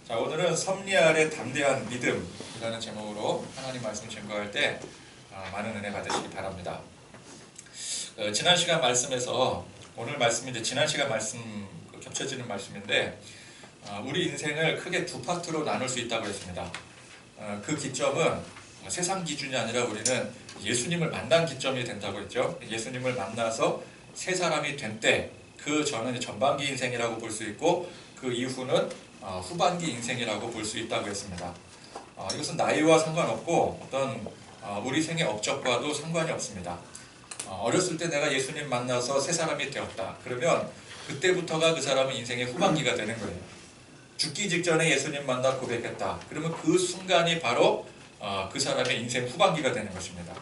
자, 오늘은 섭리 아래 담대한 믿음이라는 제목으로 하나님 말씀을 증거할 때 많은 은혜 받으시기 바랍니다. 지난 시간 말씀에서 오늘 말씀이 이제 지난 시간 말씀 겹쳐지는 말씀인데 우리 인생을 크게 두 파트로 나눌 수 있다고 했습니다. 그 기점은 세상 기준이 아니라 우리는 예수님을 만난 기점이 된다고 했죠. 예수님을 만나서 새 사람이 된 때, 그 전은 전반기 인생이라고 볼 수 있고 그 이후는 후반기 인생이라고 볼 수 있다고 했습니다. 이것은 나이와 상관없고 어떤 우리 생의 업적과도 상관이 없습니다. 어렸을 때 내가 예수님 만나서 새 사람이 되었다. 그러면 그때부터가 그 사람의 인생의 후반기가 되는 거예요. 죽기 직전에 예수님 만나 고백했다. 그러면 그 순간이 바로 그 사람의 인생 후반기가 되는 것입니다.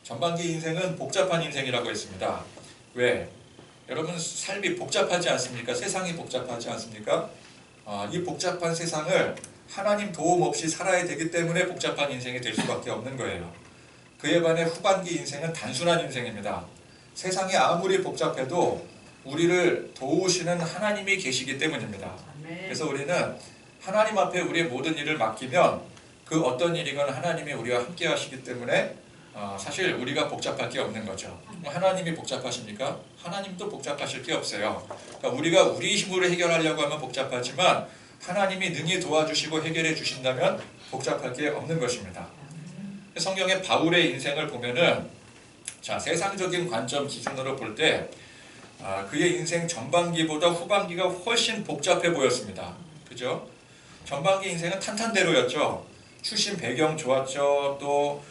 전반기 인생은 복잡한 인생이라고 했습니다. 왜? 여러분 삶이 복잡하지 않습니까? 세상이 복잡하지 않습니까? 이 복잡한 세상을 하나님 도움 없이 살아야 되기 때문에 복잡한 인생이 될 수밖에 없는 거예요. 그에 반해 후반기 인생은 단순한 인생입니다. 세상이 아무리 복잡해도 우리를 도우시는 하나님이 계시기 때문입니다. 그래서 우리는 하나님 앞에 우리의 모든 일을 맡기면 그 어떤 일이건 하나님이 우리와 함께 하시기 때문에 사실 우리가 복잡할 게 없는 거죠. 하나님이 복잡하십니까? 하나님도 복잡하실 게 없어요. 그러니까 우리가 우리 힘으로 해결하려고 하면 복잡하지만 하나님이 능히 도와주시고 해결해 주신다면 복잡할 게 없는 것입니다. 성경의 바울의 인생을 보면은 자, 세상적인 관점 기준으로 볼 때 그의 인생 전반기보다 후반기가 훨씬 복잡해 보였습니다. 그죠? 전반기 인생은 탄탄대로였죠. 출신 배경 좋았죠. 또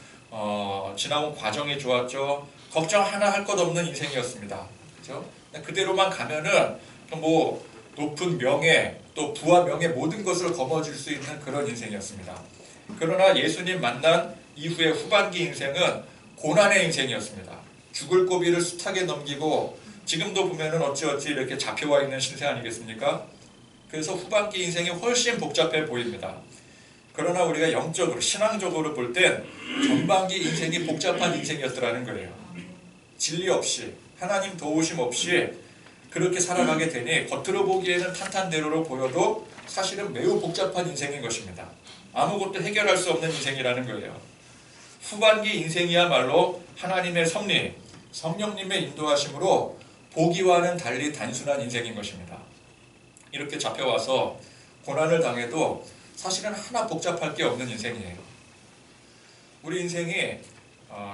지나온 과정이 좋았죠. 걱정 하나 할 것 없는 인생이었습니다. 그죠? 그대로만 가면은 뭐 높은 명예, 또 부와 명예 모든 것을 거머쥘 수 있는 그런 인생이었습니다. 그러나 예수님 만난 이후의 후반기 인생은 고난의 인생이었습니다. 죽을 고비를 숱하게 넘기고 지금도 보면은 어찌어찌 이렇게 잡혀와 있는 신세 아니겠습니까? 그래서 후반기 인생이 훨씬 복잡해 보입니다. 그러나 우리가 영적으로, 신앙적으로 볼 땐 전반기 인생이 복잡한 인생이었더라는 거예요. 진리 없이, 하나님 도우심 없이 그렇게 살아가게 되니 겉으로 보기에는 탄탄대로로 보여도 사실은 매우 복잡한 인생인 것입니다. 아무것도 해결할 수 없는 인생이라는 거예요. 후반기 인생이야말로 하나님의 섭리, 성령님의 인도하심으로 보기와는 달리 단순한 인생인 것입니다. 이렇게 잡혀와서 고난을 당해도 사실은 하나 복잡할 게 없는 인생이에요. 우리 인생이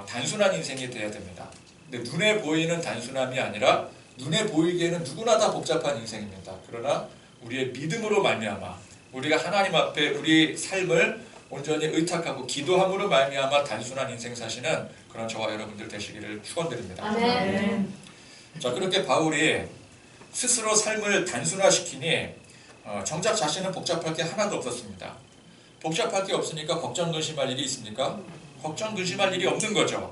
단순한 인생이 돼야 됩니다. 근데 눈에 보이는 단순함이 아니라 눈에 보이기에는 누구나 다 복잡한 인생입니다. 그러나 우리의 믿음으로 말미암아 우리가 하나님 앞에 우리 삶을 온전히 의탁하고 기도함으로 말미암아 단순한 인생 사시는 그런 저와 여러분들 되시기를 축원드립니다. 아멘. 자, 그렇게 바울이 스스로 삶을 단순화시키니 정작 자신은 복잡할 게 하나도 없었습니다. 복잡할 게 없으니까 걱정 근심할 일이 있습니까? 걱정 근심할 일이 없는 거죠.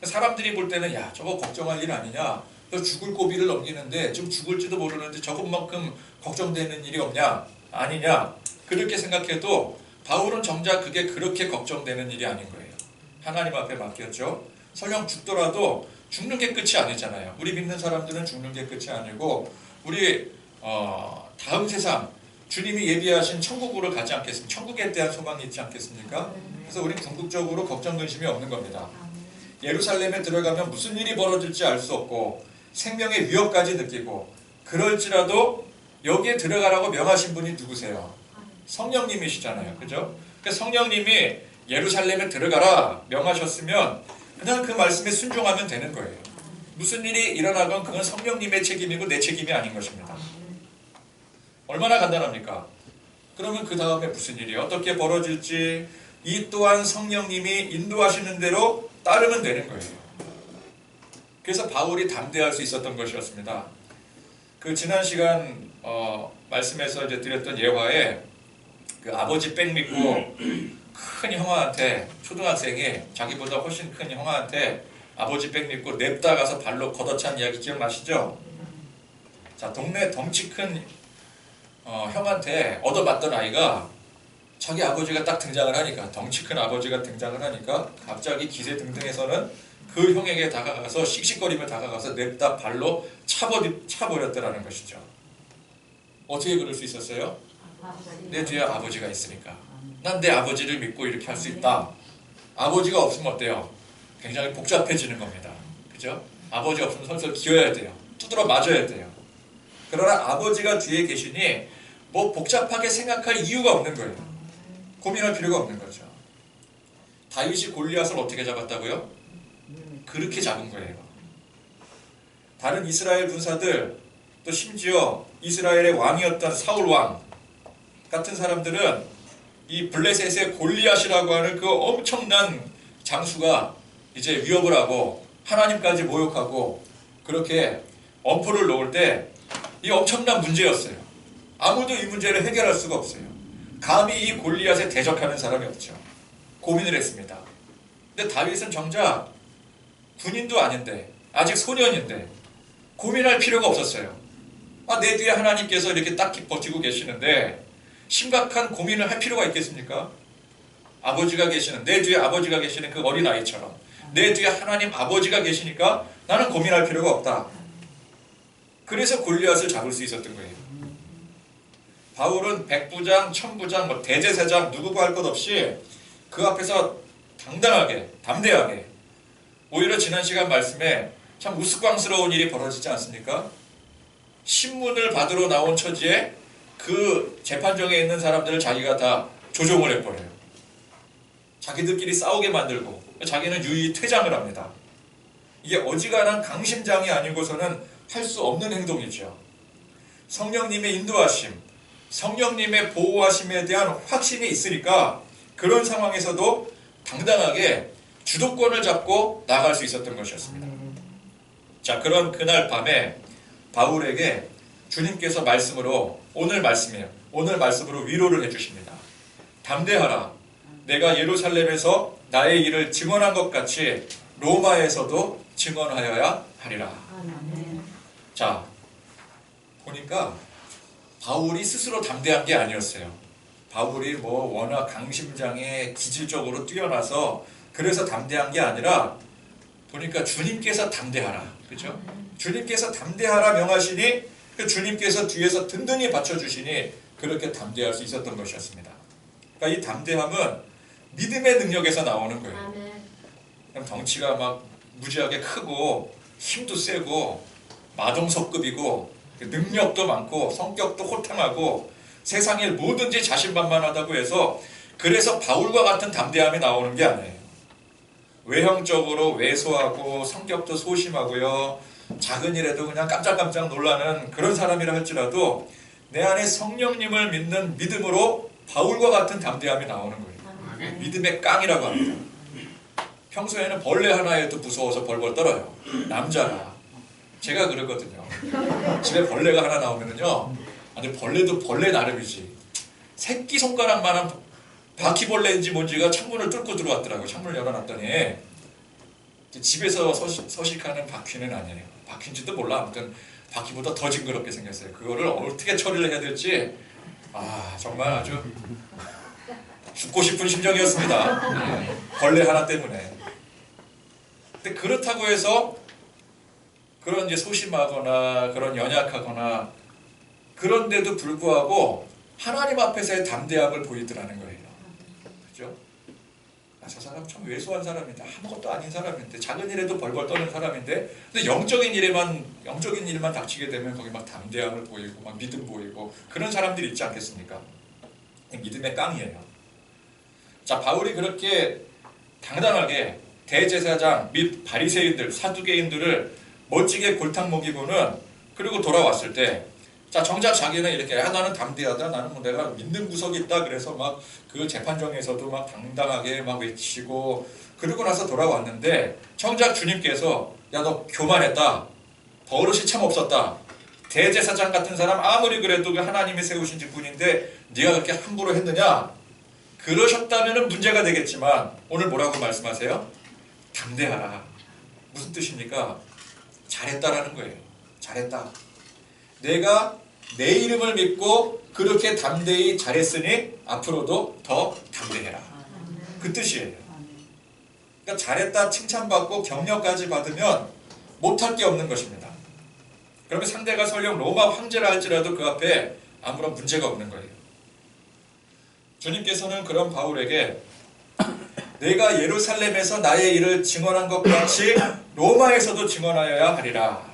사람들이 볼 때는 야, 저거 걱정할 일 아니냐? 너 죽을 고비를 넘기는데 좀 죽을지도 모르는데 저것만큼 걱정되는 일이 없냐? 아니냐? 그렇게 생각해도 바울은 정작 그게 그렇게 걱정되는 일이 아닌 거예요. 하나님 앞에 맡겼죠. 설령 죽더라도 죽는 게 끝이 아니잖아요. 우리 믿는 사람들은 죽는 게 끝이 아니고 우리 다음 세상 주님이 예비하신 천국으로 가지 않겠습니까? 천국에 대한 소망이 있지 않겠습니까? 그래서 우리 궁극적으로 걱정 근심이 없는 겁니다. 예루살렘에 들어가면 무슨 일이 벌어질지 알 수 없고 생명의 위협까지 느끼고 그럴지라도 여기에 들어가라고 명하신 분이 누구세요? 성령님이시잖아요. 그죠? 그러니까 성령님이 예루살렘에 들어가라 명하셨으면 그냥 그 말씀에 순종하면 되는 거예요. 무슨 일이 일어나건 그건 성령님의 책임이고 내 책임이 아닌 것입니다. 얼마나 간단합니까? 그러면 그 다음에 무슨 일이 어떻게 벌어질지 이 또한 성령님이 인도하시는 대로 따르면 되는 거예요. 그래서 바울이 담대할 수 있었던 것이었습니다. 그 지난 시간 말씀에서 이제 드렸던 예화에 그 아버지 백 믿고 큰 형아한테 초등학생이 자기보다 훨씬 큰 형아한테 아버지 백 믿고 냅다 가서 발로 걷어찬 이야기 기억나시죠? 자, 동네 덩치 큰 형한테 얻어맞던 아이가 자기 아버지가 딱 등장을 하니까 덩치 큰 아버지가 등장을 하니까 갑자기 기세등등해서는 그 형에게 다가가서 씩씩거리며 다가가서 냅다 발로 차버렸더라는 것이죠. 어떻게 그럴 수 있었어요? 내 뒤에 아버지가 있으니까. 난 내 아버지를 믿고 이렇게 할 수 있다. 아버지가 없으면 어때요? 굉장히 복잡해지는 겁니다. 그죠? 아버지 없으면 설설 기어야 돼요. 두드러 맞아야 돼요. 그러나 아버지가 뒤에 계시니 뭐 복잡하게 생각할 이유가 없는 거예요. 고민할 필요가 없는 거죠. 다윗이 골리앗을 어떻게 잡았다고요? 그렇게 잡은 거예요. 다른 이스라엘 군사들, 또 심지어 이스라엘의 왕이었던 사울 왕 같은 사람들은 이 블레셋의 골리앗이라고 하는 그 엄청난 장수가 이제 위협을 하고 하나님까지 모욕하고 그렇게 엄포를 놓을 때 이 엄청난 문제였어요. 아무도 이 문제를 해결할 수가 없어요. 감히 이 골리앗에 대적하는 사람이 없죠. 고민을 했습니다. 근데 다윗은 정작 군인도 아닌데 아직 소년인데 고민할 필요가 없었어요. 내 뒤에 하나님께서 이렇게 딱히 버티고 계시는데 심각한 고민을 할 필요가 있겠습니까? 아버지가 계시는, 내 뒤에 아버지가 계시는 그 어린아이처럼 내 뒤에 하나님 아버지가 계시니까 나는 고민할 필요가 없다. 그래서 골리앗을 잡을 수 있었던 거예요. 바울은 백부장, 천부장, 뭐 대제사장 누구고 할 것 없이 그 앞에서 당당하게, 담대하게, 오히려 지난 시간 말씀에 참 우스꽝스러운 일이 벌어지지 않습니까? 신문을 받으러 나온 처지에 그 재판정에 있는 사람들을 자기가 다 조종을 해버려요. 자기들끼리 싸우게 만들고 자기는 유유히 퇴장을 합니다. 이게 어지간한 강심장이 아니고서는 할 수 없는 행동이죠. 성령님의 인도하심, 성령님의 보호하심에 대한 확신이 있으니까 그런 상황에서도 당당하게 주도권을 잡고 나갈 수 있었던 것이었습니다. 자, 그런 그날 밤에 바울에게 주님께서 말씀으로 오늘 말씀으로 위로를 해주십니다. 담대하라. 내가 예루살렘에서 나의 일을 증언한 것 같이 로마에서도 증언하여야 하리라. 자, 보니까 바울이 스스로 담대한 게 아니었어요. 바울이 뭐 워낙 강심장에 기질적으로 뛰어나서 그래서 담대한 게 아니라 보니까 주님께서 담대하라. 그죠? 주님께서 담대하라 명하시니 그 주님께서 뒤에서 든든히 받쳐주시니 그렇게 담대할 수 있었던 것이었습니다. 그러니까 이 담대함은 믿음의 능력에서 나오는 거예요. 그냥 덩치가 막 무지하게 크고 힘도 세고 마동석급이고 능력도 많고 성격도 호탕하고 세상에 뭐든지 자신만만하다고 해서 그래서 바울과 같은 담대함이 나오는 게 아니에요. 외형적으로 왜소하고 성격도 소심하고요. 작은 일에도 그냥 깜짝깜짝 놀라는 그런 사람이라 할지라도 내 안에 성령님을 믿는 믿음으로 바울과 같은 담대함이 나오는 거예요. 믿음의 깡이라고 합니다. 평소에는 벌레 하나에도 무서워서 벌벌 떨어요. 남자라. 제가 그러거든요. 집에 벌레가 하나 나오면은요. 아니 벌레도 벌레 나름이지. 새끼손가락만한 바퀴벌레인지 뭔지가 창문을 뚫고 들어왔더라고요. 창문을 열어놨더니 집에서 서식하는 바퀴는 아니에요. 바퀴인지도 몰라. 아무튼 바퀴보다 더 징그럽게 생겼어요. 그거를 어떻게 처리를 해야 될지 정말 아주 죽고 싶은 심정이었습니다. 벌레 하나 때문에. 근데 그렇다고 해서 그런 이제 소심하거나 그런 연약하거나 그런데도 불구하고 하나님 앞에서의 담대함을 보이더라는 거예요. 그죠? 저 사람 참 왜소한 사람인데 아무것도 아닌 사람인데 작은 일에도 벌벌 떠는 사람인데 근데 영적인 일만 닥치게 되면 거기 막 담대함을 보이고 막 믿음 보이고 그런 사람들이 있지 않겠습니까? 믿음의 깡이에요. 자, 바울이 그렇게 당당하게 대제사장 및 바리새인들, 사두개인들을 멋지게 골탕 먹이고는 그리고 돌아왔을 때 자, 정작 자기는 이렇게 나는 담대하다. 나는 뭐 내가 믿는 구석이 있다. 그래서 막 그 재판정에서도 막 당당하게 막 외치고 그러고 나서 돌아왔는데 정작 주님께서 야, 너 교만했다. 버릇이 참 없었다. 대제사장 같은 사람 아무리 그래도 하나님이 세우신 직분인데 네가 그렇게 함부로 했느냐? 그러셨다면 문제가 되겠지만 오늘 뭐라고 말씀하세요? 담대하라. 무슨 뜻입니까? 잘했다라는 거예요. 잘했다. 내가 내 이름을 믿고 그렇게 담대히 잘했으니 앞으로도 더 담대해라. 그 뜻이에요. 그러니까 잘했다 칭찬받고 격려까지 받으면 못할 게 없는 것입니다. 그러면 상대가 설령 로마 황제라 할지라도 그 앞에 아무런 문제가 없는 거예요. 주님께서는 그런 바울에게 내가 예루살렘에서 나의 일을 증언한 것 같이 로마에서도 증언하여야 하리라.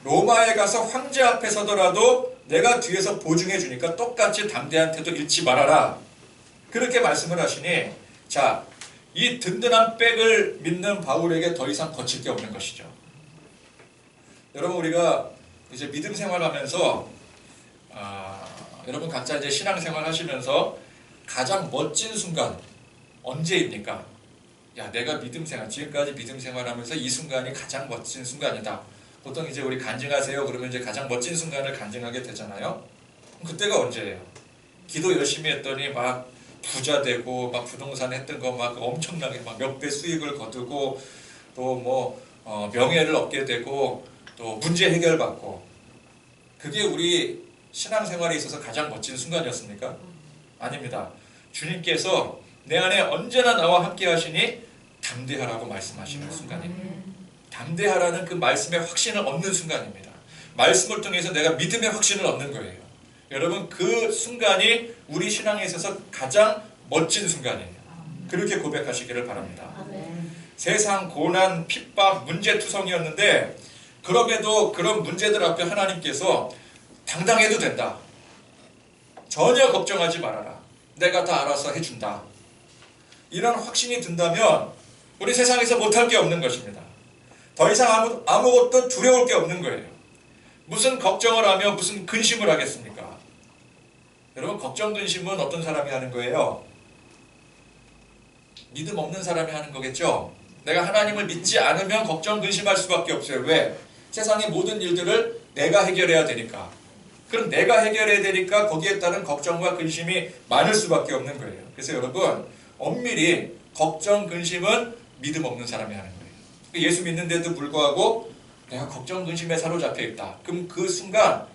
로마에 가서 황제 앞에 서더라도 내가 뒤에서 보증해 주니까 똑같이 담대한 태도 잃지 말아라. 그렇게 말씀을 하시니, 자, 이 든든한 백을 믿는 바울에게 더 이상 거칠 게 없는 것이죠. 여러분, 우리가 이제 믿음 생활하면서 여러분 각자 이제 신앙생활 하시면서 가장 멋진 순간 언제입니까? 야, 내가 믿음 생활, 지금까지 믿음 생활하면서 이 순간이 가장 멋진 순간이다. 보통 이제 우리 간증하세요 그러면 이제 가장 멋진 순간을 간증하게 되잖아요. 그때가 언제예요? 기도 열심히 했더니 막 부자 되고 막 부동산 했던 거 막 엄청나게 막 몇 배 수익을 거두고 또 뭐 명예를 얻게 되고 또 문제 해결 받고, 그게 우리 신앙생활에 있어서 가장 멋진 순간이었습니까? 아닙니다. 주님께서 내 안에 언제나 나와 함께 하시니 담대하라고 말씀하시는 순간입니다. 담대하라는 그 말씀의 확신을 얻는 순간입니다. 말씀을 통해서 내가 믿음의 확신을 얻는 거예요. 여러분, 그 순간이 우리 신앙에 있어서 가장 멋진 순간이에요. 그렇게 고백하시기를 바랍니다. 세상 고난, 핍박, 문제투성이었는데 그럼에도 그런 문제들 앞에 하나님께서 당당해도 된다. 전혀 걱정하지 말아라. 내가 다 알아서 해준다. 이런 확신이 든다면 우리 세상에서 못할 게 없는 것입니다. 더 이상 아무것도 두려울 게 없는 거예요. 무슨 걱정을 하며 무슨 근심을 하겠습니까? 여러분, 걱정 근심은 어떤 사람이 하는 거예요? 믿음 없는 사람이 하는 거겠죠? 내가 하나님을 믿지 않으면 걱정 근심할 수밖에 없어요. 왜? 세상의 모든 일들을 내가 해결해야 되니까. 그럼 내가 해결해야 되니까 거기에 따른 걱정과 근심이 많을 수밖에 없는 거예요. 그래서 여러분, 엄밀히 걱정 근심은 믿음 없는 사람이 하는 거예요. 예수 믿는데도 불구하고 내가 걱정 근심에 사로잡혀 있다. 그럼 그 순간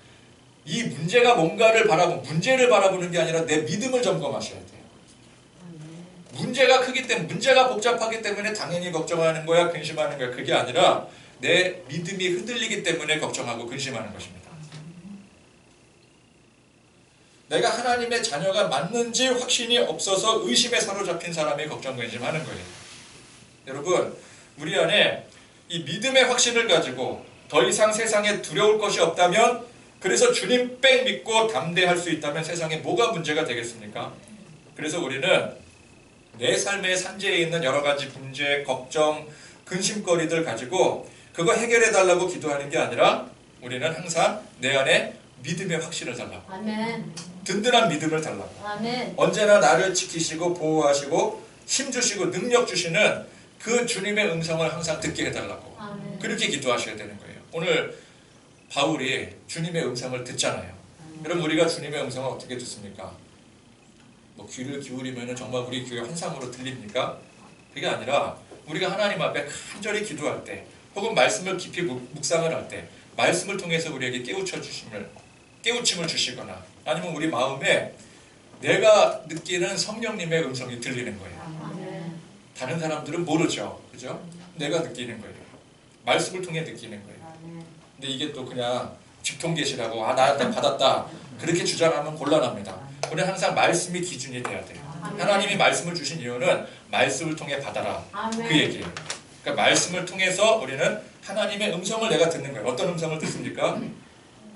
이 문제가 뭔가를 문제를 바라보는 게 아니라 내 믿음을 점검하셔야 돼요. 문제가 크기 때문에, 문제가 복잡하기 때문에 당연히 걱정하는 거야, 근심하는 거야. 그게 아니라 내 믿음이 흔들리기 때문에 걱정하고 근심하는 것입니다. 내가 하나님의 자녀가 맞는지 확신이 없어서 의심에 사로잡힌 사람이 걱정 근심하는 거예요. 여러분, 우리 안에 이 믿음의 확신을 가지고 더 이상 세상에 두려울 것이 없다면, 그래서 주님 뺑 믿고 담대할 수 있다면 세상에 뭐가 문제가 되겠습니까? 그래서 우리는 내 삶의 산재에 있는 여러 가지 문제, 걱정, 근심거리들 가지고 그거 해결해 달라고 기도하는 게 아니라 우리는 항상 내 안에 믿음의 확신을 달라고. 아멘. 든든한 믿음을 달라고. 아멘. 언제나 나를 지키시고 보호하시고 힘주시고 능력 주시는 그 주님의 음성을 항상 듣게 해달라고. 아멘. 그렇게 기도하셔야 되는 거예요. 오늘 바울이 주님의 음성을 듣잖아요. 여러분, 우리가 주님의 음성을 어떻게 듣습니까? 뭐 귀를 기울이면 정말 우리 귀에 환상으로 들립니까? 그게 아니라 우리가 하나님 앞에 간절히 기도할 때, 혹은 말씀을 깊이 묵상을 할 때 말씀을 통해서 우리에게 깨우침을 주시거나, 아니면 우리 마음에 내가 느끼는 성령님의 음성이 들리는 거예요. 아멘. 다른 사람들은 모르죠. 그죠? 내가 느끼는 거예요. 말씀을 통해 느끼는 거예요. 아멘. 근데 이게 또 그냥 직통계시라고 나한테 받았다 그렇게 주장하면 곤란합니다. 우리는 항상 말씀이 기준이 돼야 돼요. 하나님이 말씀을 주신 이유는 말씀을 통해 받아라. 아멘. 그 얘기예요. 그러니까 말씀을 통해서 우리는 하나님의 음성을 내가 듣는 거예요. 어떤 음성을 듣습니까?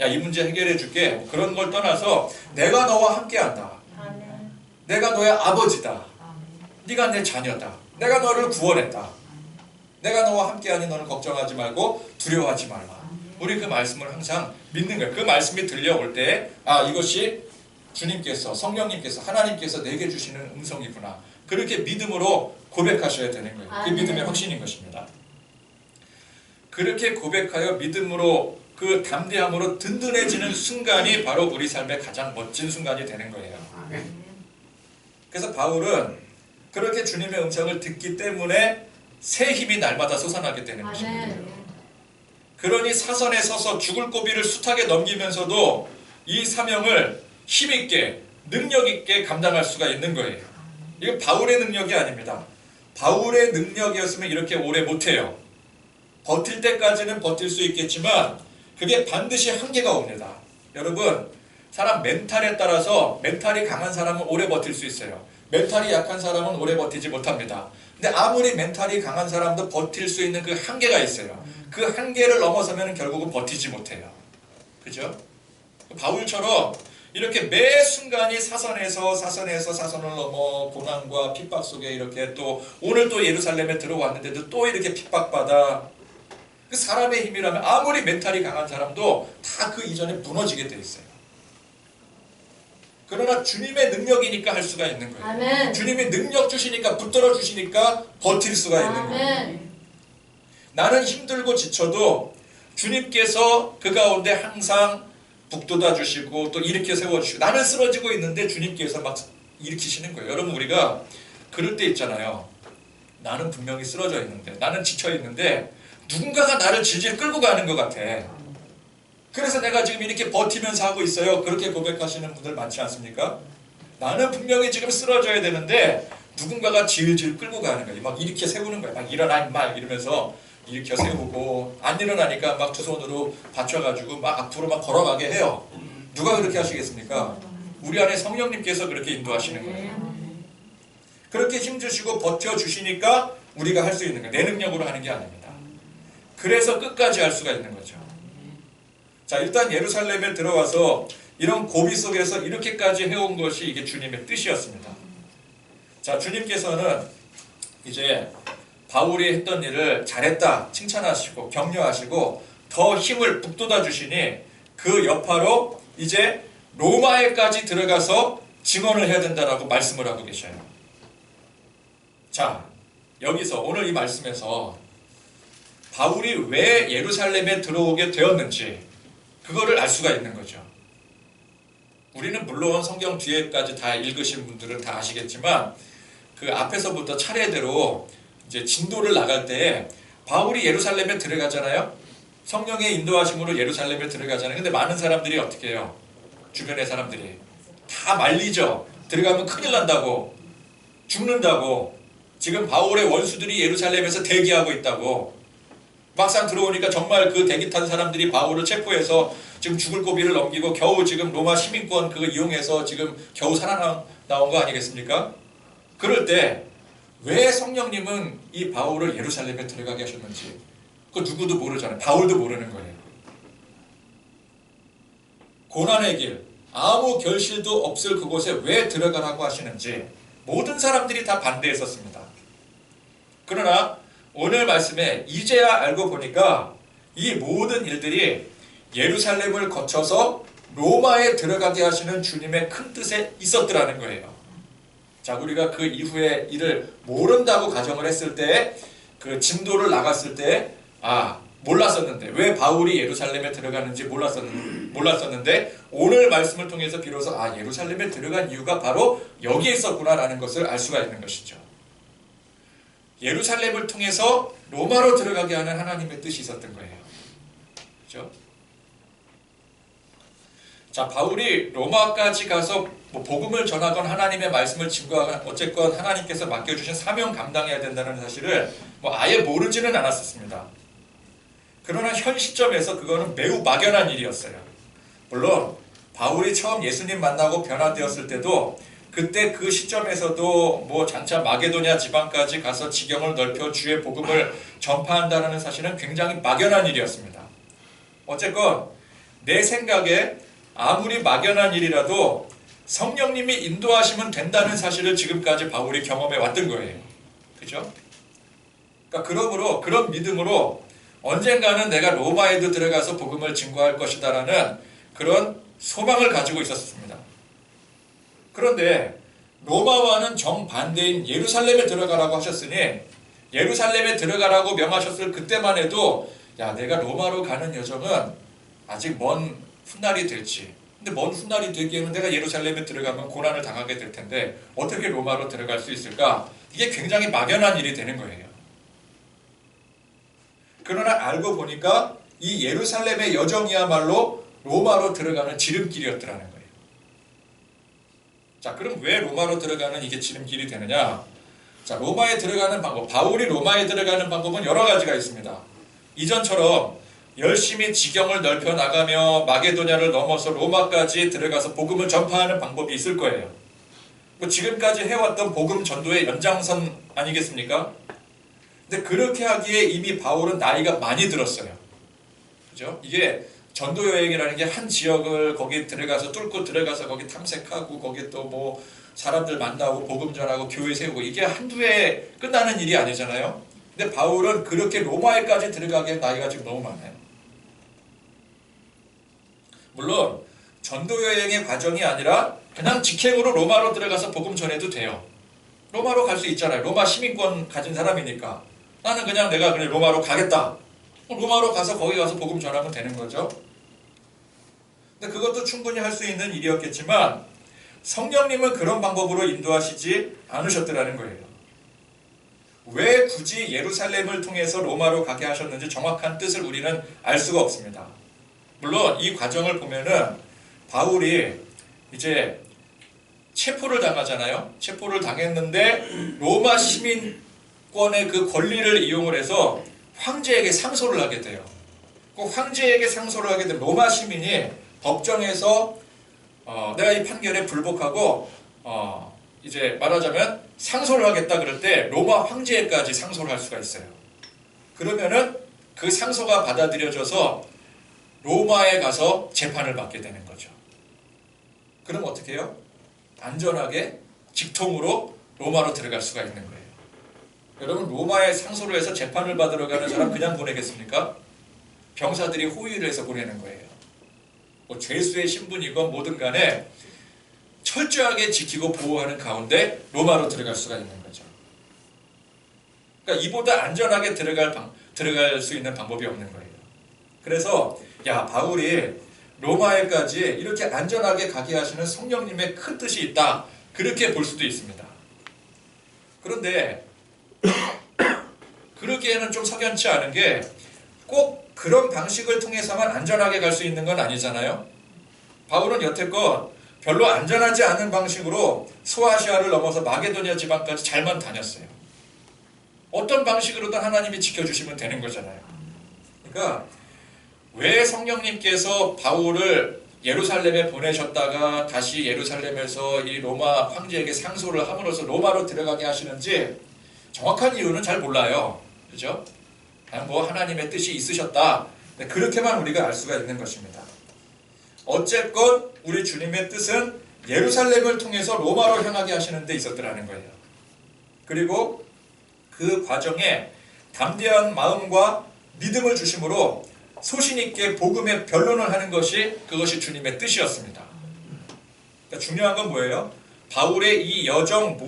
야, 이 문제 해결해 줄게. 그런 걸 떠나서 내가 너와 함께한다. 아멘. 내가 너의 아버지다. 아멘. 네가 내 자녀다. 내가 너를 구원했다. 내가 너와 함께하니 너는 걱정하지 말고 두려워하지 말라. 우리 그 말씀을 항상 믿는 거예요. 그 말씀이 들려올 때, 아, 이것이 주님께서, 성령님께서, 하나님께서 내게 주시는 음성이구나. 그렇게 믿음으로 고백하셔야 되는 거예요. 그 믿음의 확신인 것입니다. 그렇게 고백하여 믿음으로, 그 담대함으로 든든해지는 순간이 바로 우리 삶의 가장 멋진 순간이 되는 거예요. 그래서 바울은 그렇게 주님의 음성을 듣기 때문에 새 힘이 날마다 솟아나게 되는 것입니다. 그러니 사선에 서서 죽을 고비를 숱하게 넘기면서도 이 사명을 힘있게, 능력있게 감당할 수가 있는 거예요. 이건 바울의 능력이 아닙니다. 바울의 능력이었으면 이렇게 오래 못해요. 버틸 때까지는 버틸 수 있겠지만 그게 반드시 한계가 옵니다. 여러분, 사람 멘탈에 따라서 멘탈이 강한 사람은 오래 버틸 수 있어요. 멘탈이 약한 사람은 오래 버티지 못합니다. 근데 아무리 멘탈이 강한 사람도 버틸 수 있는 그 한계가 있어요. 그 한계를 넘어서면 결국은 버티지 못해요. 그죠? 바울처럼 이렇게 매 순간이 사선을 넘어 고난과 핍박 속에 이렇게 또 오늘 또 예루살렘에 들어왔는데도 또 이렇게 핍박받아. 그 사람의 힘이라면 아무리 멘탈이 강한 사람도 다 그 이전에 무너지게 돼 있어요. 그러나 주님의 능력이니까 할 수가 있는 거예요. 아멘. 주님이 능력 주시니까 붙들어 주시니까 버틸 수가 있는 거예요. 아멘. 나는 힘들고 지쳐도 주님께서 그 가운데 항상 북돋아 주시고 또 일으켜 세워주시고 나는 쓰러지고 있는데 주님께서 막 일으키시는 거예요. 여러분 우리가 그럴 때 있잖아요. 나는 분명히 쓰러져 있는데 나는 지쳐 있는데 누군가가 나를 질질 끌고 가는 것 같아. 그래서 내가 지금 이렇게 버티면서 하고 있어요. 그렇게 고백하시는 분들 많지 않습니까? 나는 분명히 지금 쓰러져야 되는데 누군가가 질질 끌고 가는 거예요. 막 일으켜 세우는 거예요. 막 일어나 임마 이러면서 일으켜 세우고 안 일어나니까 막 두 손으로 받쳐가지고 막 앞으로 막 걸어가게 해요. 누가 그렇게 하시겠습니까? 우리 안에 성령님께서 그렇게 인도하시는 거예요. 그렇게 힘주시고 버텨주시니까 우리가 할 수 있는 거예요. 내 능력으로 하는 게 아닙니다. 그래서 끝까지 할 수가 있는 거죠. 자, 일단 예루살렘에 들어와서 이런 고비 속에서 이렇게까지 해온 것이 이게 주님의 뜻이었습니다. 자, 주님께서는 이제 바울이 했던 일을 잘했다 칭찬하시고 격려하시고 더 힘을 북돋아 주시니 그 여파로 이제 로마에까지 들어가서 증언을 해야 된다라고 말씀을 하고 계셔요. 자, 여기서 오늘 이 말씀에서 바울이 왜 예루살렘에 들어오게 되었는지 그거를 알 수가 있는 거죠. 우리는 물론 성경 뒤에까지 다 읽으신 분들은 다 아시겠지만 그 앞에서부터 차례대로 이제 진도를 나갈 때 바울이 예루살렘에 들어가잖아요. 성령의 인도하심으로 예루살렘에 들어가잖아요. 근데 많은 사람들이 어떻게 해요? 주변의 사람들이 다 말리죠. 들어가면 큰일 난다고, 죽는다고. 지금 바울의 원수들이 예루살렘에서 대기하고 있다고. 막상 들어오니까 정말 그 대기 탄 사람들이 바울을 체포해서 지금 죽을 고비를 넘기고 겨우 지금 로마 시민권 그거 이용해서 지금 겨우 살아나온 거 아니겠습니까? 그럴 때 왜 성령님은 이 바울을 예루살렘에 들어가게 하셨는지 그 누구도 모르잖아요. 바울도 모르는 거예요. 고난의 길, 아무 결실도 없을 그곳에 왜 들어가라고 하시는지 모든 사람들이 다 반대했었습니다. 그러나 오늘 말씀에 이제야 알고 보니까 이 모든 일들이 예루살렘을 거쳐서 로마에 들어가게 하시는 주님의 큰 뜻에 있었더라는 거예요. 자, 우리가 그 이후의 일을 모른다고 가정을 했을 때 그 진도를 나갔을 때 몰랐었는데 왜 바울이 예루살렘에 들어가는지 몰랐었는데 오늘 말씀을 통해서 비로소 예루살렘에 들어간 이유가 바로 여기에 있었구나라는 것을 알 수가 있는 것이죠. 예루살렘을 통해서 로마로 들어가게 하는 하나님의 뜻이 있었던 거예요. 그렇죠? 자, 바울이 로마까지 가서 복음을 전하건 하나님의 말씀을 증거하건 어쨌건 하나님께서 맡겨주신 사명 감당해야 된다는 사실을 아예 모르지는 않았었습니다. 그러나 현 시점에서 그거는 매우 막연한 일이었어요. 물론 바울이 처음 예수님 만나고 변화되었을 때도 그때 그 시점에서도 장차 마게도냐 지방까지 가서 지경을 넓혀 주의 복음을 전파한다는 사실은 굉장히 막연한 일이었습니다. 어쨌건 내 생각에 아무리 막연한 일이라도 성령님이 인도하시면 된다는 사실을 지금까지 바울이 경험해 왔던 거예요. 그죠? 그러니까 그러므로 그런 믿음으로 언젠가는 내가 로마에도 들어가서 복음을 증거할 것이다라는 그런 소망을 가지고 있었습니다. 그런데 로마와는 정반대인 예루살렘에 들어가라고 하셨으니 예루살렘에 들어가라고 명하셨을 그때만 해도 내가 로마로 가는 여정은 아직 먼 훗날이 될지, 근데 먼 훗날이 되기에는 내가 예루살렘에 들어가면 고난을 당하게 될 텐데 어떻게 로마로 들어갈 수 있을까? 이게 굉장히 막연한 일이 되는 거예요. 그러나 알고 보니까 이 예루살렘의 여정이야말로 로마로 들어가는 지름길이었더라는 거예요. 자, 그럼 왜 로마로 들어가는 이게 지름길이 되느냐? 자, 로마에 들어가는 방법, 바울이 로마에 들어가는 방법은 여러 가지가 있습니다. 이전처럼 열심히 지경을 넓혀 나가며 마게도냐를 넘어서 로마까지 들어가서 복음을 전파하는 방법이 있을 거예요. 뭐 지금까지 해왔던 복음 전도의 연장선 아니겠습니까? 근데 그렇게 하기에 이미 바울은 나이가 많이 들었어요. 그죠? 이게 전도 여행이라는 게 한 지역을 거기 들어가서 뚫고 들어가서 거기 탐색하고 거기 또 뭐 사람들 만나고 복음 전하고 교회 세우고 이게 한두 해에 끝나는 일이 아니잖아요. 근데 바울은 그렇게 로마에까지 들어가기에 나이가 지금 너무 많아요. 물론 전도 여행의 과정이 아니라 그냥 직행으로 로마로 들어가서 복음 전해도 돼요. 로마로 갈 수 있잖아요. 로마 시민권 가진 사람이니까. 나는 그냥 내가 그냥 로마로 가겠다. 로마로 가서 거기 가서 복음 전하면 되는 거죠. 근데 그것도 충분히 할 수 있는 일이었겠지만 성령님은 그런 방법으로 인도하시지 않으셨더라는 거예요. 왜 굳이 예루살렘을 통해서 로마로 가게 하셨는지 정확한 뜻을 우리는 알 수가 없습니다. 물론 이 과정을 보면은 바울이 이제 체포를 당하잖아요. 체포를 당했는데 로마 시민권의 그 권리를 이용을 해서 황제에게 상소를 하게 돼요. 그 황제에게 상소를 하게 된 로마 시민이 법정에서 내가 이 판결에 불복하고 이제 말하자면 상소를 하겠다 그럴 때 로마 황제에까지 상소를 할 수가 있어요. 그러면은 그 상소가 받아들여져서 로마에 가서 재판을 받게 되는 거죠. 그럼 어떻게 해요? 안전하게 직통으로 로마로 들어갈 수가 있는 거예요. 여러분 로마에 상소를 해서 재판을 받으러 가는 사람 그냥 보내겠습니까? 병사들이 호위를 해서 보내는 거예요. 뭐 죄수의 신분이건 뭐든 간에 철저하게 지키고 보호하는 가운데 로마로 들어갈 수가 있는 거죠. 그러니까 이보다 안전하게 들어갈 수 있는 방법이 없는 거예요. 그래서 야 바울이 로마에까지 이렇게 안전하게 가게 하시는 성령님의 큰 뜻이 있다. 그렇게 볼 수도 있습니다. 그런데 그러기에는 좀 석연치 않은 게 꼭 그런 방식을 통해서만 안전하게 갈 수 있는 건 아니잖아요. 바울은 여태껏 별로 안전하지 않은 방식으로 소아시아를 넘어서 마게도니아 지방까지 잘만 다녔어요. 어떤 방식으로든 하나님이 지켜주시면 되는 거잖아요. 그러니까 왜 성령님께서 바울을 예루살렘에 보내셨다가 다시 예루살렘에서 이 로마 황제에게 상소를 함으로써 로마로 들어가게 하시는지 정확한 이유는 잘 몰라요. 그죠? 그냥 뭐 하나님의 뜻이 있으셨다. 그렇게만 우리가 알 수가 있는 것입니다. 어쨌건 우리 주님의 뜻은 예루살렘을 통해서 로마로 향하게 하시는 데 있었더라는 거예요. 그리고 그 과정에 담대한 마음과 믿음을 주심으로 소신 있게 복음의 변론을 하는 그것이 주님의 뜻이었습니다. 그러니까 중요한 건 뭐예요? 바울의 이 여정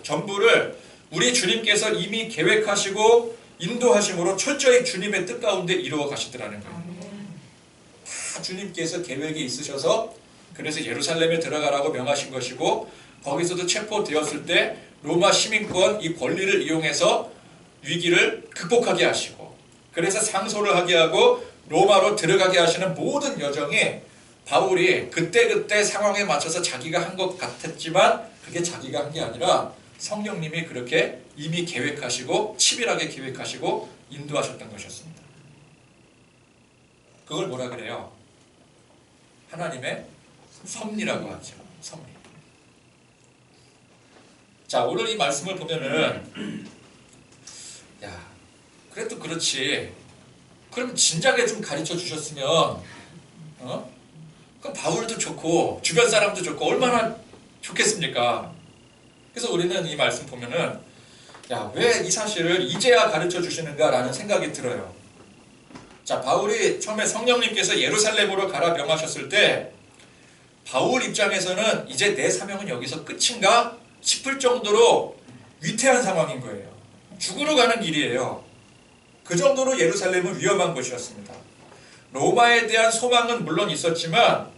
전부를 우리 주님께서 이미 계획하시고 인도하심으로 철저히 주님의 뜻 가운데 이루어 가시더라는 거예요. 다 주님께서 계획이 있으셔서 그래서 예루살렘에 들어가라고 명하신 것이고 거기서도 체포되었을 때 로마 시민권 이 권리를 이용해서 위기를 극복하게 하시고 그래서 상소를 하게 하고 로마로 들어가게 하시는 모든 여정이 바울이 그때그때 상황에 맞춰서 자기가 한 것 같았지만 그게 자기가 한 게 아니라 성령님이 그렇게 이미 계획하시고 치밀하게 계획하시고 인도하셨던 것이었습니다. 그걸 뭐라 그래요? 하나님의 섭리라고 하죠. 섭리. 자, 오늘 이 말씀을 보면은 야, 그래도 그렇지. 그럼 진작에 좀 가르쳐 주셨으면 그럼 바울도 좋고 주변 사람도 좋고 얼마나 좋겠습니까? 그래서 우리는 이 말씀 보면은 야, 왜 이 사실을 이제야 가르쳐 주시는가라는 생각이 들어요. 자, 바울이 처음에 성령님께서 예루살렘으로 가라 명하셨을 때 바울 입장에서는 이제 내 사명은 여기서 끝인가 싶을 정도로 위태한 상황인 거예요. 죽으러 가는 길이에요. 그 정도로 예루살렘은 위험한 곳이었습니다. 로마에 대한 소망은 물론 있었지만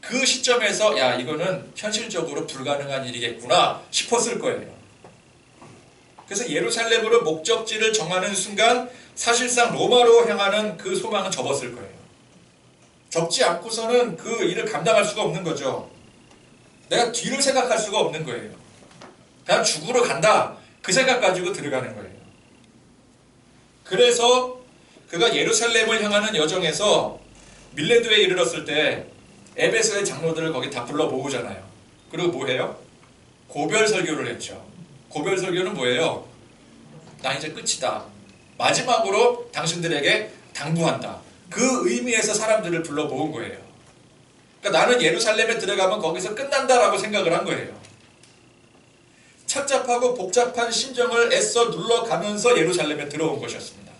그 시점에서 야, 이거는 현실적으로 불가능한 일이겠구나 싶었을 거예요. 그래서 예루살렘으로 목적지를 정하는 순간 사실상 로마로 향하는 그 소망은 접었을 거예요. 접지 않고서는 그 일을 감당할 수가 없는 거죠. 내가 뒤를 생각할 수가 없는 거예요. 그냥 죽으러 간다. 그 생각 가지고 들어가는 거예요. 그래서 그가 예루살렘을 향하는 여정에서 밀레도에 이르렀을 때 에베소의 장로들을 거기 다 불러 모으잖아요. 그리고 뭐 해요? 고별 설교를 했죠. 고별 설교는 뭐예요? 나 이제 끝이다. 마지막으로 당신들에게 당부한다. 그 의미에서 사람들을 불러 모은 거예요. 그러니까 나는 예루살렘에 들어가면 거기서 끝난다라고 생각을 한 거예요. 착잡하고 복잡한 심정을 애써 눌러가면서 예루살렘에 들어온 것이었습니다.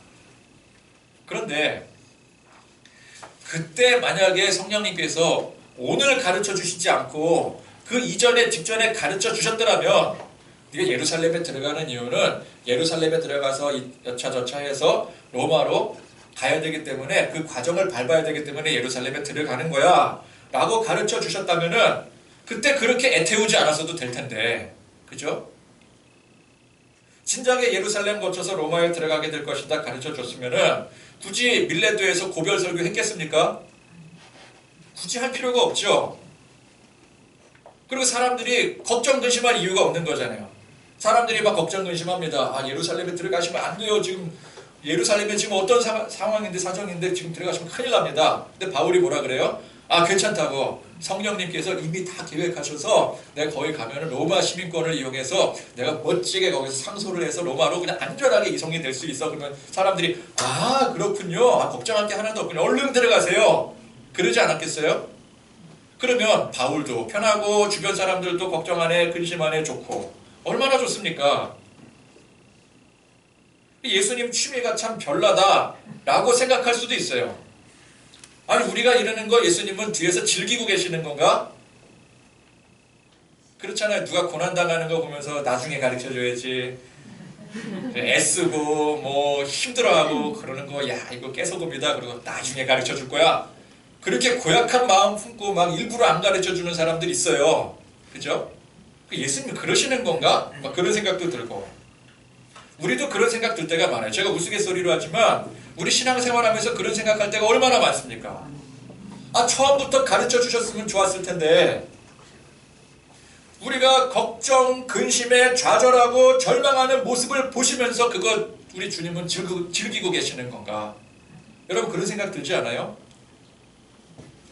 그런데 그때 만약에 성령님께서 오늘 가르쳐 주시지 않고 그 이전에 직전에 가르쳐 주셨더라면 네가 예루살렘에 들어가는 이유는 예루살렘에 들어가서 여차저차 해서 로마로 가야 되기 때문에 그 과정을 밟아야 되기 때문에 예루살렘에 들어가는 거야 라고 가르쳐 주셨다면은 그때 그렇게 애태우지 않았어도 될 텐데, 그죠? 진작에 예루살렘 거쳐서 로마에 들어가게 될 것이다 가르쳐 줬으면은 굳이 밀레도에서 고별 설교 했겠습니까? 굳이 할 필요가 없죠. 그리고 사람들이 걱정 근심할 이유가 없는 거잖아요. 사람들이 막 걱정 근심합니다. 아, 예루살렘에 들어가시면 안 돼요. 지금 예루살렘에 지금 어떤 상황인데 사정인데 지금 들어가시면 큰일 납니다. 근데 바울이 뭐라 그래요? 아, 괜찮다고. 성령님께서 이미 다 계획하셔서 내가 거기 가면은 로마 시민권을 이용해서 내가 멋지게 거기서 상소를 해서 로마로 그냥 안전하게 이송이 될 수 있어. 그러면 사람들이 아, 그렇군요. 아, 걱정할 게 하나도 없군요. 얼른 들어가세요. 그러지 않았겠어요? 그러면 바울도 편하고 주변 사람들도 걱정 안 해, 근심 안 해, 좋고 얼마나 좋습니까? 예수님 취미가 참 별나다라고 생각할 수도 있어요. 아니, 우리가 이러는 거 예수님은 뒤에서 즐기고 계시는 건가? 그렇잖아요. 누가 고난당하는 거 보면서 나중에 가르쳐줘야지, 애쓰고 뭐 힘들어하고 그러는 거, 야, 이거 깨소금이다, 그리고 나중에 가르쳐줄 거야, 그렇게 고약한 마음 품고 막 일부러 안 가르쳐주는 사람들이 있어요. 그죠? 예수님이 그러시는 건가? 막 그런 생각도 들고, 우리도 그런 생각 들 때가 많아요. 제가 우스갯소리로 하지만 우리 신앙생활하면서 그런 생각할 때가 얼마나 많습니까? 아, 처음부터 가르쳐 주셨으면 좋았을 텐데 우리가 걱정, 근심에 좌절하고 절망하는 모습을 보시면서 그거 우리 주님은 즐기고 계시는 건가? 여러분, 그런 생각 들지 않아요?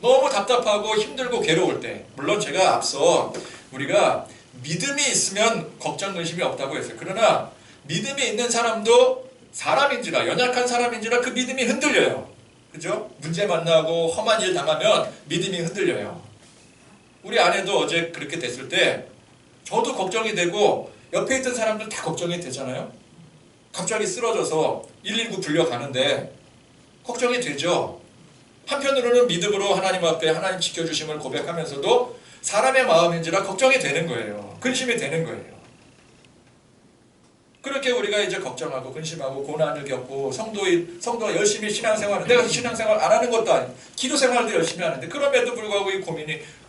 너무 답답하고 힘들고 괴로울 때, 물론 제가 앞서 우리가 믿음이 있으면 걱정, 근심이 없다고 했어요. 그러나 믿음이 있는 사람도 사람인지라, 연약한 사람인지라 그 믿음이 흔들려요. 그죠? 문제 만나고 험한 일 당하면 믿음이 흔들려요. 우리 아내도 어제 그렇게 됐을 때 저도 걱정이 되고 옆에 있던 사람들 다 걱정이 되잖아요. 갑자기 쓰러져서 119 불려가는데 걱정이 되죠. 한편으로는 믿음으로 하나님 앞에 하나님 지켜주심을 고백하면서도 사람의 마음인지라 걱정이 되는 거예요. 근심이 되는 거예요. 그렇게 우리가 이제 걱정하고 근심하고 고난을 겪고 성도가 열심히 신앙생활을, 내가 신앙생활 안 하는 것도 아니고 기도생활도 열심히 하는데 그럼에도 불구하고 이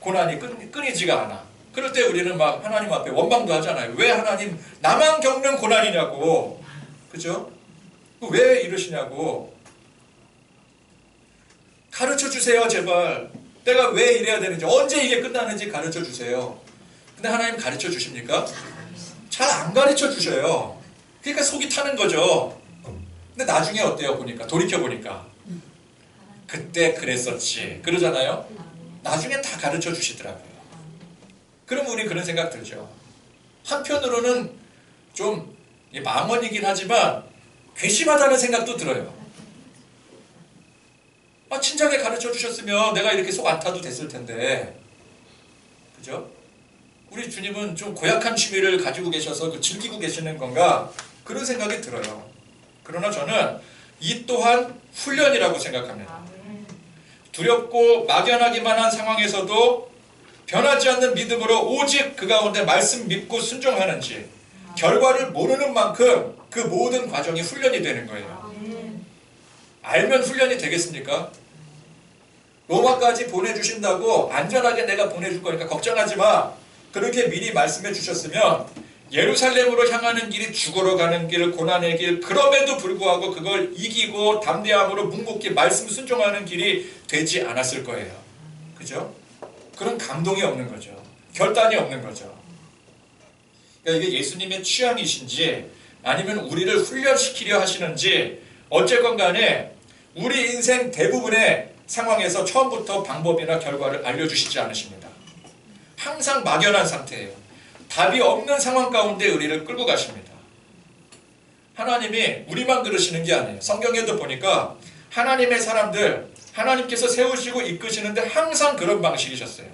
고난이 끊이지가 않아. 그럴 때 우리는 막 하나님 앞에 원망도 하잖아요. 왜 하나님 나만 겪는 고난이냐고. 그죠? 왜 이러시냐고. 가르쳐 주세요, 제발. 내가 왜 이래야 되는지, 언제 이게 끝나는지 가르쳐 주세요. 근데 하나님 가르쳐 주십니까? 잘 안 가르쳐 주셔요. 그러니까 속이 타는 거죠. 근데 나중에 어때요? 보니까, 돌이켜보니까 그때 그랬었지 그러잖아요. 나중에 다 가르쳐 주시더라고요. 그럼 우리 그런 생각 들죠. 한편으로는 좀 망언이긴 하지만 괘씸하다는 생각도 들어요. 아, 친절하게 가르쳐 주셨으면 내가 이렇게 속 안 타도 됐을 텐데. 그죠? 우리 주님은 좀 고약한 취미를 가지고 계셔서 즐기고 계시는 건가? 그런 생각이 들어요. 그러나 저는 이 또한 훈련이라고 생각합니다. 두렵고 막연하기만 한 상황에서도 변하지 않는 믿음으로 오직 그 가운데 말씀 믿고 순종하는지, 결과를 모르는 만큼 그 모든 과정이 훈련이 되는 거예요. 알면 훈련이 되겠습니까? 로마까지 보내주신다고 안전하게 내가 보내줄 거니까 걱정하지 마, 그렇게 미리 말씀해 주셨으면 예루살렘으로 향하는 길이 죽으러 가는 길, 고난의 길, 그럼에도 불구하고 그걸 이기고 담대함으로 묵묵히 말씀 순종하는 길이 되지 않았을 거예요. 그죠? 그런 감동이 없는 거죠. 결단이 없는 거죠. 그러니까 이게 예수님의 취향이신지 아니면 우리를 훈련시키려 하시는지 어쨌건 간에 우리 인생 대부분의 상황에서 처음부터 방법이나 결과를 알려주시지 않으십니다. 항상 막연한 상태예요. 답이 없는 상황 가운데 우리를 끌고 가십니다. 하나님이 우리만 그러시는 게 아니에요. 성경에도 보니까 하나님의 사람들, 하나님께서 세우시고 이끄시는데 항상 그런 방식이셨어요.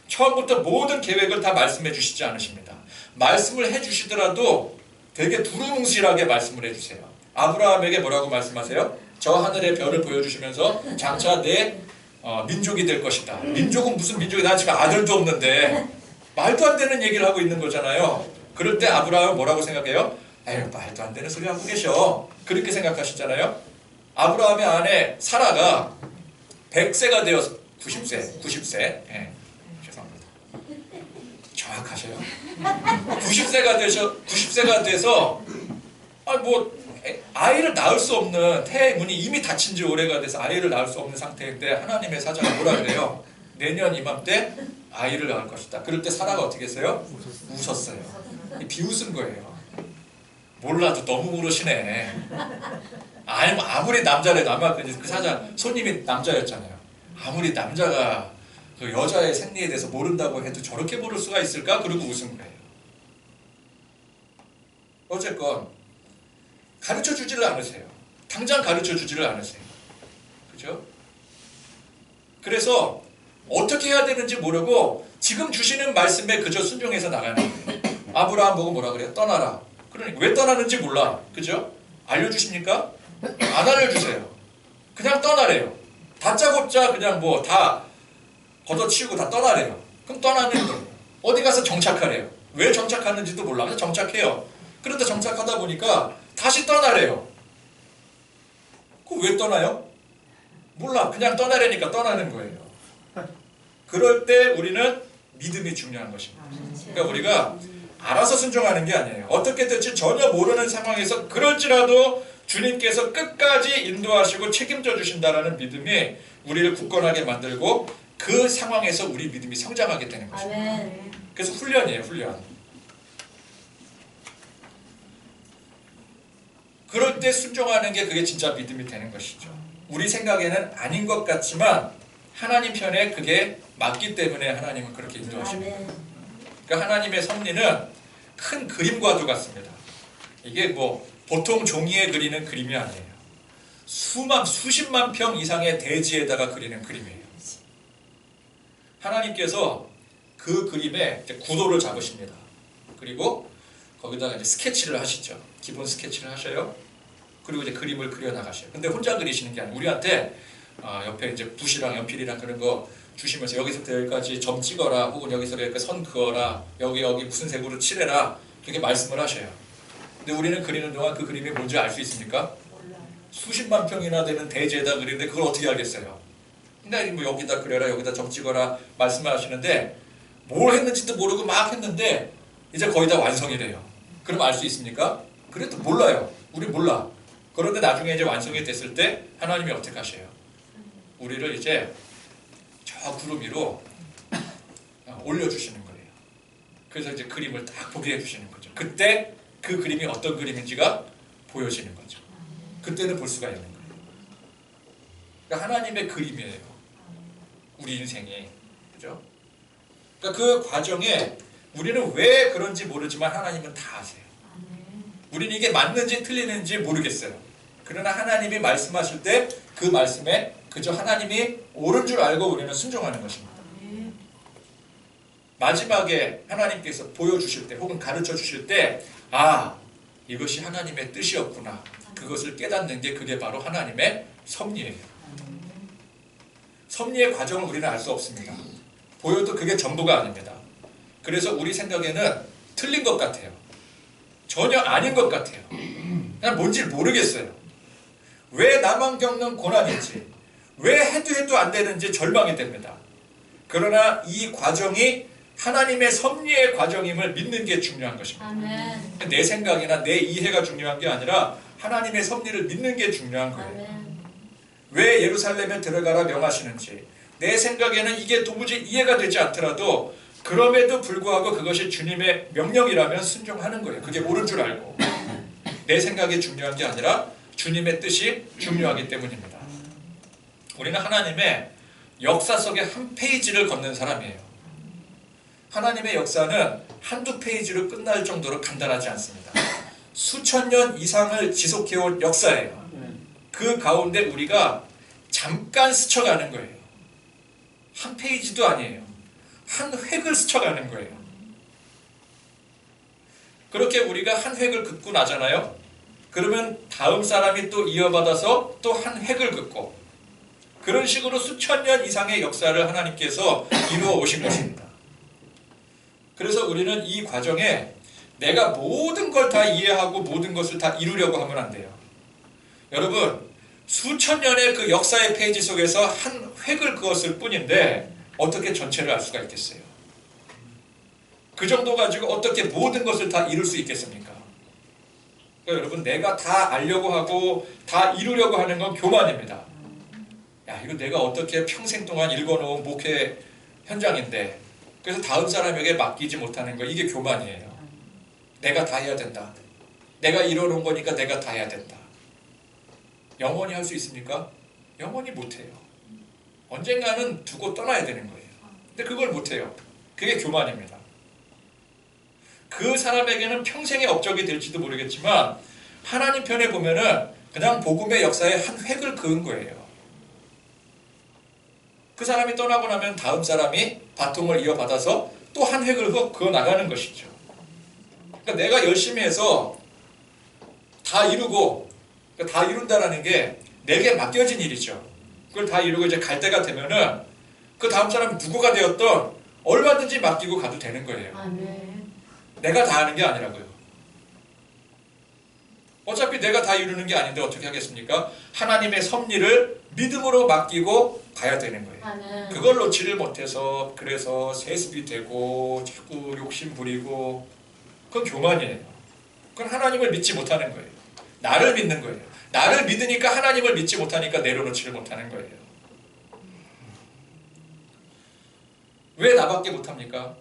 처음부터 모든 계획을 다 말씀해 주시지 않으십니다. 말씀을 해 주시더라도 되게 두루뭉실하게 말씀을 해주세요. 아브라함에게 뭐라고 말씀하세요? 저 하늘의 별을 보여주시면서 장차 내 민족이 될 것이다. 민족은 무슨 민족이, 나 지금 아들도 없는데 말도 안 되는 얘기를 하고 있는 거잖아요. 그럴 때 아브라함은 뭐라고 생각해요? 에휴, 말도 안 되는 소리 하고 계셔. 그렇게 생각하시잖아요. 아브라함의 아내 사라가 100세가 되어서 90세 예, 죄송합니다. 정확하셔요. 90세가 돼서 아이를 낳을 수 없는, 태의 문이 이미 닫힌 지 오래가 돼서 아이를 낳을 수 없는 상태인데 하나님의 사자가 뭐라 그래요? 내년 이맘때 아이를 낳을 것이다. 그럴 때 사라가 어떻게 했어요? 웃었어요. 비웃은 거예요. 몰라도 너무 모르시네. 아무리 남자래도, 아마 그 사자 손님이 남자였잖아요. 아무리 남자가 그 여자의 생리에 대해서 모른다고 해도 저렇게 모를 수가 있을까? 그러고 웃은 거예요. 어쨌건 가르쳐 주지를 않으세요. 당장 가르쳐 주지를 않으세요. 그죠? 그래서 어떻게 해야 되는지 모르고 지금 주시는 말씀에 그저 순종해서 나가는 거예요. 아브라함 보고 뭐라 그래요? 떠나라. 그러니까 왜 떠나는지 몰라. 그죠? 알려주십니까? 안 알려주세요. 그냥 떠나래요. 다짜고짜 그냥 뭐 다 걷어치우고 다 떠나래요. 그럼 떠나는 거예요. 어디 가서 정착하래요. 왜 정착하는지도 몰라. 그냥 정착해요. 그러다 정착하다 보니까 다시 떠나래요. 그럼 왜 떠나요? 몰라. 그냥 떠나려니까 떠나는 거예요. 그럴 때 우리는 믿음이 중요한 것입니다. 그러니까 우리가 알아서 순종하는 게 아니에요. 어떻게 될지 전혀 모르는 상황에서 그럴지라도 주님께서 끝까지 인도하시고 책임져 주신다라는 믿음이 우리를 굳건하게 만들고 그 상황에서 우리 믿음이 성장하게 되는 것입니다. 그래서 훈련이에요, 훈련. 그럴 때 순종하는 게 그게 진짜 믿음이 되는 것이죠. 우리 생각에는 아닌 것 같지만 하나님 편에 그게 맞기 때문에 하나님은 그렇게 인도하십니다. 그러니까 하나님의 섭리는 큰 그림과도 같습니다. 이게 뭐 보통 종이에 그리는 그림이 아니에요. 수십만 평 이상의 대지에다가 그리는 그림이에요. 하나님께서 그 그림에 이제 구도를 잡으십니다. 그리고 거기다가 이제 스케치를 하시죠. 기본 스케치를 하셔요. 그리고 이제 그림을 그려 나가셔요. 근데 혼자 그리시는 게 아니고 우리한테 옆에 이제 붓이랑 연필이랑 그런 거 주시면서 여기서부터 여기까지 점 찍어라, 혹은 여기서 여기까지 선 그어라, 여기 무슨 색으로 칠해라, 그렇게 말씀을 하셔요. 근데 우리는 그리는 동안 그 그림이 뭔지 알 수 있습니까? 수십만 평이나 되는 대지에다 그리는데 그걸 어떻게 알겠어요? 근데 뭐 여기다 그려라, 여기다 점 찍어라 말씀을 하시는데 뭘 했는지도 모르고 막 했는데 이제 거의 다 완성이래요. 그럼 알 수 있습니까? 그래도 몰라요. 우리 몰라. 그런데 나중에 이제 완성이 됐을 때 하나님이 어떻게 하셔요? 우리를 이제 저 구름 위로 올려주시는 거예요. 그래서 이제 그림을 딱 보게 해주시는 거죠. 그때 그 그림이 어떤 그림인지가 보여지는 거죠. 그때는 볼 수가 있는 거예요. 그러니까 하나님의 그림이에요. 우리 인생이. 그죠? 그러니까 그 과정에 우리는 왜 그런지 모르지만 하나님은 다 아세요. 우리는 이게 맞는지 틀리는지 모르겠어요. 그러나 하나님이 말씀하실 때 그 말씀에 그저 하나님이 옳은 줄 알고 우리는 순종하는 것입니다. 마지막에 하나님께서 보여주실 때 혹은 가르쳐 주실 때 이것이 하나님의 뜻이었구나. 그것을 깨닫는 게 그게 바로 하나님의 섭리예요. 섭리의 과정을 우리는 알 수 없습니다. 보여도 그게 전부가 아닙니다. 그래서 우리 생각에는 틀린 것 같아요. 전혀 아닌 것 같아요. 그냥 뭔지 모르겠어요. 왜 나만 겪는 고난인지, 왜 해도 안 되는지 절망이 됩니다. 그러나 이 과정이 하나님의 섭리의 과정임을 믿는 게 중요한 것입니다. 아멘. 내 생각이나 내 이해가 중요한 게 아니라 하나님의 섭리를 믿는 게 중요한 거예요. 아멘. 왜 예루살렘에 들어가라 명하시는지, 내 생각에는 이게 도무지 이해가 되지 않더라도 그럼에도 불구하고 그것이 주님의 명령이라면 순종하는 거예요. 그게 옳은 줄 알고. 내 생각이 중요한 게 아니라 주님의 뜻이 중요하기 때문입니다. 우리는 하나님의 역사 속에 한 페이지를 걷는 사람이에요. 하나님의 역사는 한두 페이지로 끝날 정도로 간단하지 않습니다. 수천 년 이상을 지속해온 역사예요. 그 가운데 우리가 잠깐 스쳐가는 거예요. 한 페이지도 아니에요. 한 획을 스쳐가는 거예요. 그렇게 우리가 한 획을 긋고 나잖아요. 그러면 다음 사람이 또 이어받아서 또 한 획을 긋고, 그런 식으로 수천 년 이상의 역사를 하나님께서 이루어 오신 것입니다. 그래서 우리는 이 과정에 내가 모든 걸 다 이해하고 모든 것을 다 이루려고 하면 안 돼요. 여러분, 수천 년의 그 역사의 페이지 속에서 한 획을 그었을 뿐인데 어떻게 전체를 알 수가 있겠어요? 그 정도 가지고 어떻게 모든 것을 다 이룰 수 있겠습니까? 그러니까 여러분, 내가 다 알려고 하고 다 이루려고 하는 건 교만입니다. 야, 이거 내가 어떻게 평생 동안 읽어놓은 목회 현장인데, 그래서 다음 사람에게 맡기지 못하는 거, 이게 교만이에요. 내가 다 해야 된다. 내가 이뤄놓은 거니까 내가 다 해야 된다. 영원히 할 수 있습니까? 영원히 못해요. 언젠가는 두고 떠나야 되는 거예요. 근데 그걸 못해요. 그게 교만입니다. 그 사람에게는 평생의 업적이 될지도 모르겠지만 하나님 편에 보면은 그냥 복음의 역사에 한 획을 그은 거예요. 그 사람이 떠나고 나면 다음 사람이 바통을 이어받아서 또 한 획을 그어 나가는 것이죠. 그러니까 내가 열심히 해서 다 이루고, 다 이룬다라는 게 내게 맡겨진 일이죠. 그걸 다 이루고 이제 갈 때가 되면은 그 다음 사람이 누구가 되었던 얼마든지 맡기고 가도 되는 거예요. 아멘. 내가 다 하는 게 아니라고요. 어차피 내가 다 이루는 게 아닌데 어떻게 하겠습니까? 하나님의 섭리를 믿음으로 맡기고 가야 되는 거예요. 아멘. 그걸 놓지를 못해서 그래서 세습이 되고 자꾸 욕심 부리고, 그건 교만이에요. 그건 하나님을 믿지 못하는 거예요. 나를 믿는 거예요. 나를 믿으니까 하나님을 믿지 못하니까 내려놓지를 못하는 거예요. 왜 나밖에 못합니까?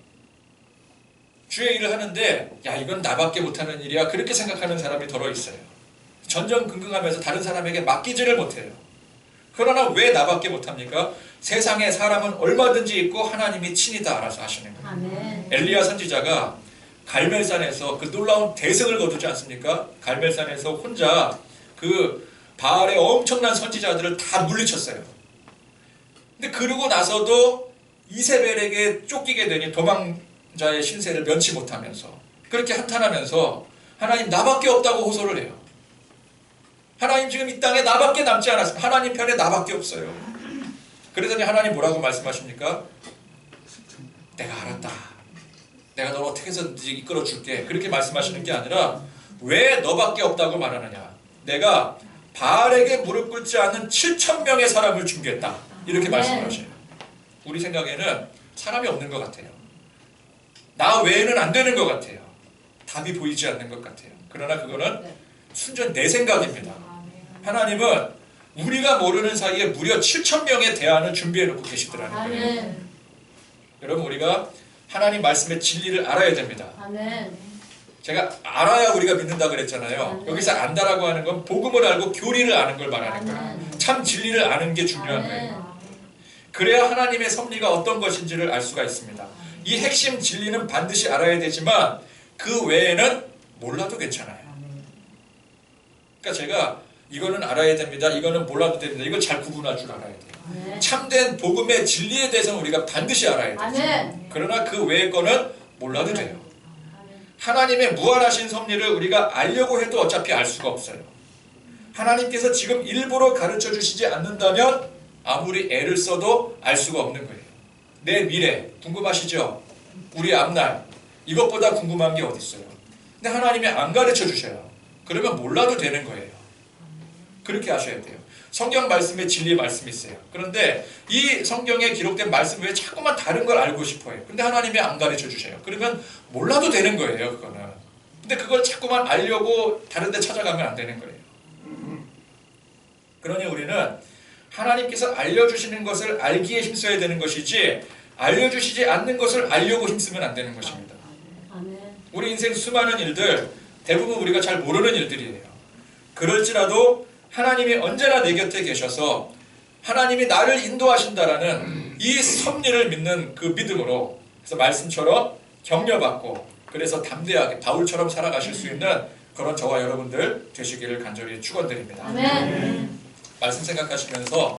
주의 일을 하는데 야, 이건 나밖에 못하는 일이야, 그렇게 생각하는 사람이 더러 있어요. 전전긍긍하면서 다른 사람에게 맡기지를 못해요. 그러나 왜 나밖에 못합니까? 세상에 사람은 얼마든지 있고 하나님이 친히 다 알아서 하시는 거예요. 아멘. 엘리야 선지자가 갈멜산에서 그 놀라운 대승을 거두지 않습니까? 갈멜산에서 혼자 그 바알의 엄청난 선지자들을 다 물리쳤어요. 근데 그러고 나서도 이세벨에게 쫓기게 되니 도망자의 신세를 면치 못하면서 그렇게 한탄하면서 하나님, 나밖에 없다고 호소를 해요. 하나님, 지금 이 땅에 나밖에 남지 않았습니다. 하나님 편에 나밖에 없어요. 그러더니 하나님 뭐라고 말씀하십니까? 내가 알았다. 내가 너를 어떻게 해서든지 이끌어 줄게. 그렇게 말씀하시는 게 아니라 왜 너밖에 없다고 말하느냐. 내가 바알에게 무릎 꿇지 않는 7,000명의 사람을 준비했다. 이렇게 말씀을 하셔요. 우리 생각에는 사람이 없는 것 같아요. 나 외에는 안 되는 것 같아요. 답이 보이지 않는 것 같아요. 그러나 그거는 순전 내 생각입니다. 하나님은 우리가 모르는 사이에 무려 7,000명의 대안을 준비해 놓고 계시더라는 거예요. 아멘. 여러분, 우리가 하나님 말씀의 진리를 알아야 됩니다. 아멘. 제가 알아야 우리가 믿는다 그랬잖아요. 아멘. 여기서 안다라고 하는 건 복음을 알고 교리를 아는 걸 말하는 거예요. 아멘. 참 진리를 아는 게 중요한 아멘. 거예요. 그래야 하나님의 섭리가 어떤 것인지를 알 수가 있습니다. 이 핵심 진리는 반드시 알아야 되지만 그 외에는 몰라도 괜찮아요. 그러니까 제가 이거는 알아야 됩니다, 이거는 몰라도 됩니다, 이걸 잘 구분할 줄 알아야 돼요. 아멘. 참된 복음의 진리에 대해서는 우리가 반드시 알아야 돼요. 아멘. 그러나 그 외의 거는 몰라도 돼요. 아멘. 하나님의 무한하신 섭리를 우리가 알려고 해도 어차피 알 수가 없어요. 하나님께서 지금 일부러 가르쳐 주시지 않는다면 아무리 애를 써도 알 수가 없는 거예요. 내 미래 궁금하시죠? 우리 앞날, 이것보다 궁금한 게 어디 있어요? 근데 하나님이 안 가르쳐 주셔요. 그러면 몰라도 되는 거예요. 그렇게 하셔야 돼요. 성경 말씀에 진리 말씀이 있어요. 그런데 이 성경에 기록된 말씀 외에 자꾸만 다른 걸 알고 싶어요. 근데 하나님이 안 가르쳐 주셔요. 그러면 몰라도 되는 거예요, 그거는. 근데 그걸 자꾸만 알려고 다른 데 찾아가면 안 되는 거예요. 그러니 우리는 하나님께서 알려주시는 것을 알기에 힘써야 되는 것이지 알려주시지 않는 것을 알려고 힘쓰면 안 되는 것입니다. 아멘. 우리 인생 수많은 일들 대부분 우리가 잘 모르는 일들이에요. 그럴지라도 하나님이 언제나 내 곁에 계셔서 하나님이 나를 인도하신다라는 이 섭리를 믿는 그 믿음으로, 그래서 말씀처럼 격려받고 그래서 담대하게 바울처럼 살아가실 수 있는 그런 저와 여러분들 되시기를 간절히 축원드립니다. 아멘. 말씀 생각하시면서